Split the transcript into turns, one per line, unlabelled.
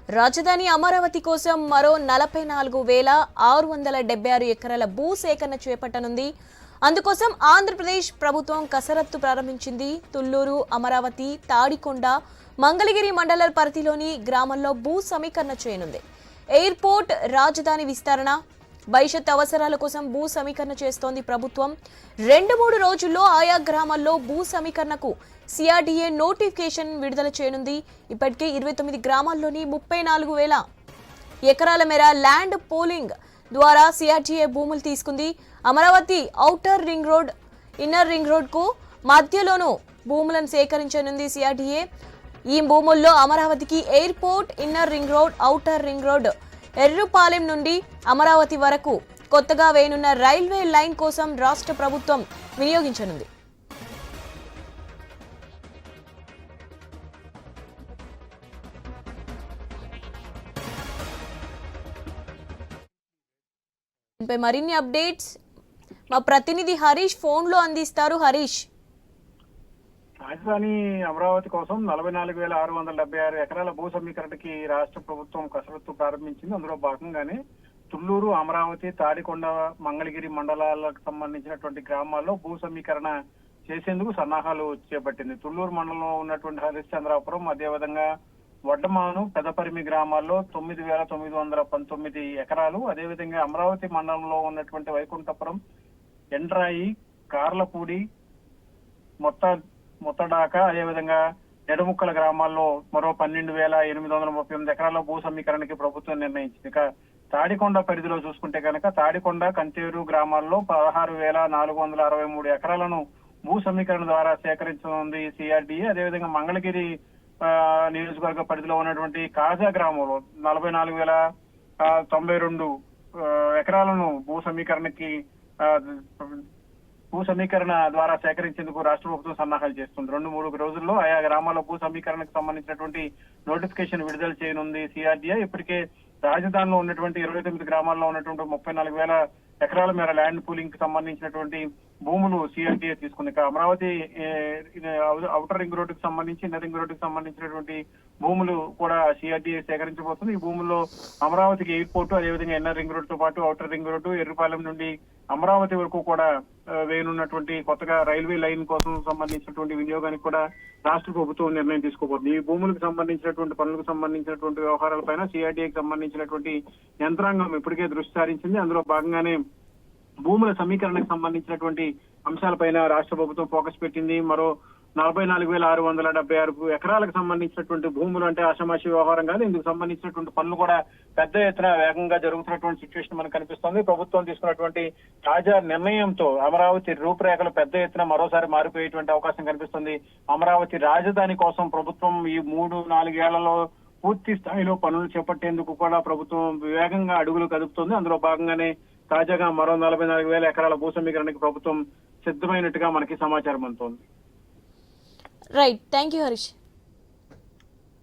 రాజధాని అమరావతి కోసం మరో 44,676 ఎకరాల భూ సేకరణ చేపట్టనుంది. అందుకోసం ఆంధ్రప్రదేశ్ ప్రభుత్వం కసరత్తు ప్రారంభించింది. తుళ్లూరు, అమరావతి, తాడికొండ, మంగళగిరి మండలాల పరిధిలోని గ్రామాల్లో భూ సమీకరణ చేయనుంది. ఎయిర్పోర్ట్, రాజధాని విస్తరణ, భవిష్యత్ అవసరాల కోసం భూ సమీకరణ చేస్తోంది ప్రభుత్వం. 2-3 రోజుల్లో ఆయా గ్రామాల్లో భూ సమీకరణకు సిఆర్డీఏ నోటిఫికేషన్ విడుదల చేయనుంది. ఇప్పటికే 29 గ్రామాల్లోని 34,000 ఎకరాల మేర ల్యాండ్ పూలింగ్ ద్వారా సిఆర్డీఏ భూములు తీసుకుంది. Amaravati outer ring road, inner ring road కు మధ్యలోనూ భూములను సేకరించనుంది సిఆర్డీఏ. ఈ భూముల్లో అమరావతికి airport, inner ring road, outer ring road, Errupalem నుండి అమరావతి వరకు కొత్తగా వేయనున్న రైల్వే లైన్ కోసం రాష్ట్ర ప్రభుత్వం వినియోగించనుంది. మరిన్ని అప్డేట్స్ మా ప్రతినిధి హరీష్ ఫోన్ లో అందిస్తారు. హరీష్,
రాజధాని అమరావతి కోసం 44,676 ఎకరాల భూ సమీకరణకి రాష్ట్ర ప్రభుత్వం కసరత్తు ప్రారంభించింది. అందులో భాగంగానే తుళ్లూరు, అమరావతి, తాడికొండ, మంగళగిరి మండలాలకు సంబంధించినటువంటి గ్రామాల్లో భూ సమీకరణ చేసేందుకు సన్నాహాలు చేపట్టింది. తుళ్లూరు మండలంలో ఉన్నటువంటి హరిశ్చంద్రాపురం, అదేవిధంగా వడ్డమాను, పెదపరిమి గ్రామాల్లో 9,919 ఎకరాలు, అదేవిధంగా అమరావతి మండలంలో ఉన్నటువంటి వైకుంఠపురం, ఎండ్రాయి, కార్లపూడి, మొత్తడాక, అదేవిధంగా నెడుముక్కల గ్రామాల్లో మరో 12,838 ఎకరాల భూ సమీకరణకి ప్రభుత్వం నిర్ణయించింది. ఇక తాడికొండ పరిధిలో చూసుకుంటే కనుక తాడికొండ, కంచేరు గ్రామాల్లో 16,463 ఎకరాలను భూ సమీకరణ ద్వారా సేకరించనుంది సిఆర్డీఏ. అదేవిధంగా మంగళగిరి నియోజకవర్గ పరిధిలో ఉన్నటువంటి కాజా గ్రామంలో 44,092 ఎకరాలను భూ సమీకరణ ద్వారా సేకరించేందుకు రాష్ట్ర ప్రభుత్వం సన్నాహాలు చేస్తుంది. 2-3 రోజుల్లో ఆయా గ్రామాల భూ సమీకరణకు సంబంధించినటువంటి నోటిఫికేషన్ విడుదల చేయనుంది సిఆర్డీఏ. ఇప్పటికే రాజధానిలో ఉన్నటువంటి 29 గ్రామాల్లో ఉన్నటువంటి 34,000 ఎకరాల మేర ల్యాండ్ పూలింగ్ కి సంబంధించినటువంటి భూములు సిఆర్డీఏ తీసుకుంది. ఇక అమరావతి ఔటర్ రింగ్ రోడ్డుకు సంబంధించి, ఇన్నర్ రింగ్ రోడ్డుకు సంబంధించినటువంటి భూములు కూడా సిఆర్డీఏ సేకరించబోతుంది. ఈ భూముల్లో అమరావతికి ఎయిర్పోర్టు, అదేవిధంగా ఇన్నర్ రింగ్ రోడ్ తో పాటు ఔటర్ రింగ్ రోడ్డు, ఎర్రుపాలెం నుండి అమరావతి వరకు కూడా వేయనున్నటువంటి కొత్తగా రైల్వే లైన్ కోసం సంబంధించినటువంటి వినియోగానికి కూడా రాష్ట్ర ప్రభుత్వం నిర్ణయం తీసుకోబోతుంది. ఈ భూములకు సంబంధించినటువంటి పనులకు సంబంధించినటువంటి వ్యవహారాలపైన సిఆర్డీఏకి సంబంధించినటువంటి యంత్రాంగం ఇప్పటికే దృష్టి సారించింది. అందులో భాగంగానే భూముల సమీకరణకు సంబంధించినటువంటి అంశాలపైన రాష్ట్ర ప్రభుత్వం ఫోకస్ పెట్టింది. మరో 44,676 ఎకరాలకు సంబంధించినటువంటి భూములు అంటే ఆషామాషి వ్యవహారం కాదు. ఇందుకు సంబంధించినటువంటి పనులు కూడా పెద్ద ఎత్తున వేగంగా జరుగుతున్నటువంటి సిచ్యువేషన్ మనకు కనిపిస్తోంది. ప్రభుత్వం తీసుకున్నటువంటి తాజా నిర్ణయంతో అమరావతి రూపురేఖలు పెద్ద ఎత్తున మరోసారి మారిపోయేటువంటి అవకాశం కనిపిస్తుంది. అమరావతి రాజధాని కోసం ప్రభుత్వం ఈ 3-4 ఏళ్లలో పూర్తి స్థాయిలో పనులు చేపట్టేందుకు కూడా ప్రభుత్వం వేగంగా అడుగులు కదుపుతోంది. అందులో భాగంగానే తాజాగా మరో 44,000 ఎకరాల భూ సమీకరణకి ప్రభుత్వం సిద్ధమైనట్టుగా మనకి సమాచారం అందుతోంది.
Right, thank you Harish.